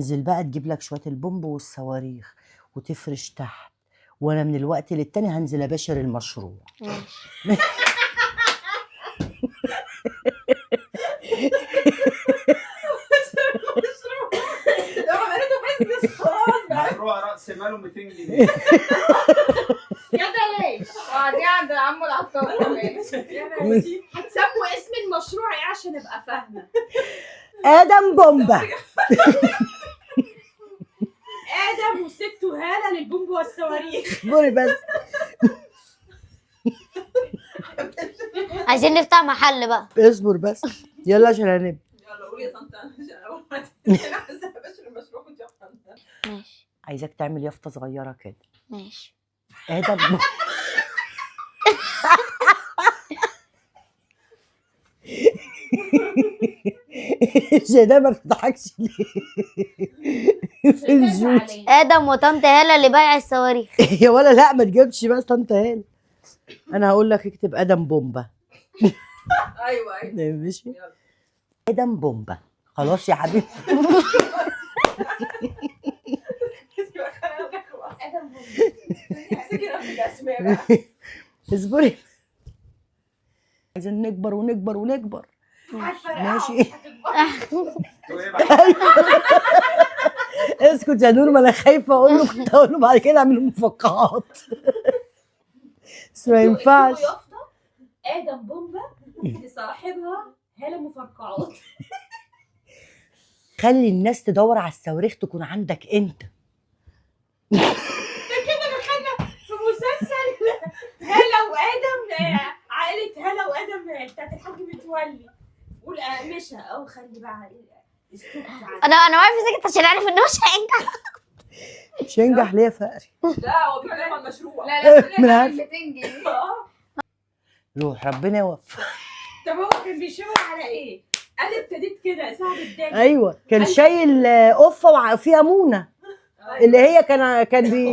انزل بقى تجيب لك شويه البومب والصواريخ وتفرش تحت، وانا من الوقت للتاني هنزل اباشر المشروع. لو عملته بيزنس خلاص مشروع راس ماله 200 جنيه. يا ليش؟ دي عند عمو العطار كمان. هتسموا اسم المشروع ايه عشان ابقى فاهمه؟ ادم بومبا. ادم وست هاله للبومب والصواريخ. بوري بس. عايزين نفتح محل بقى. اصبر بس يلا عشان هنبدا. يلا قولي يا طنط عشان اول ما انا عايزه ابشر المشروع كنت ماشي عايزاك تعمل يافطه صغيره كده. ماشي. ادم ده ما بتضحكش ليه؟ في الجوز ادم وطنط هاله اللي بايع الصواريخ. يا ولا لا ما تجيبش بس طنط هاله. انا هقول لك اكتب ادم بومبا. ايوه ماشي. ادم بومبا خلاص يا حبيبي. اصبري عايزين نكبر ونكبر ونكبر. ماشي. اسكت يا نور، ما انا خايفه اقول له، كنت اقول له بعد كده اعمل مفقعات بس ما ينفعش. ادم بومبا لصاحبها هاله مفرقعات. خلي الناس تدور على الصواريخ تكون عندك انت. كده دخلنا في مسلسل هاله وادم، عائله هاله وادم بتاعت الحاج متولي. قول مشى او خلي بقى انا واقف ساكت عشان عارف انه مش هينجح. مش هينجح ليه يا فقري؟ لا هو بيتكلم عن المشروع. من عارف 200 جنيه. روح ربنا يوفقك. طب هو كان بيشاور على ايه؟ انا ابتديت كده اساعد الدنيا. ايوه كان شايل قفه وفيها مونه اللي هي كان هو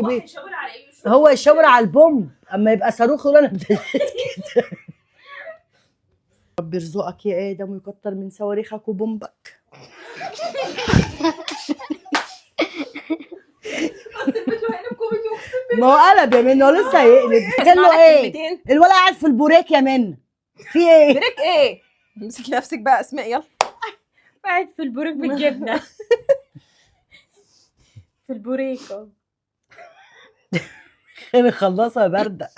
هيشاور على ايه؟ هو يشاور على البوم اما يبقى صاروخ يقول انا ابتديت كده. رب يرزقك يا ادم ويكتر من صواريخك وبومبك. ما هو قلب يا منى، هو لسه هيقلب. قال له ايه؟ الولد قاعد في البوريك يا منى. في ايه؟ بريك ايه؟ امسكي نفسك بقى اسماء يلا. قاعد في البوريك بالجبنه. في البوريك اهو. انا خلصها بارده.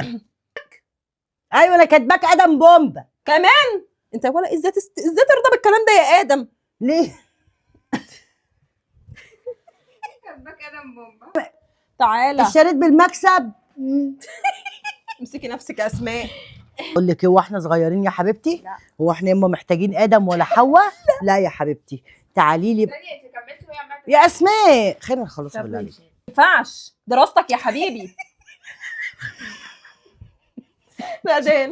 ايوه انا كاتباك ادم بومبا كمان انت ولا ازاي ترضى بالكلام ده يا ادم؟ ليه؟ كاتباك ادم بومبا. تعالى اشتريت بالمكسب. امسكي نفسك يا اسماء. اقول لك هو احنا صغيرين يا حبيبتي؟ هو احنا اما محتاجين ادم ولا حواء؟ لا يا حبيبتي تعالي لي. انت كملت وهي عماله يا اسماء خلينا نخلصها بالله عليك. ما ينفعش دراستك يا حبيبي. بعدين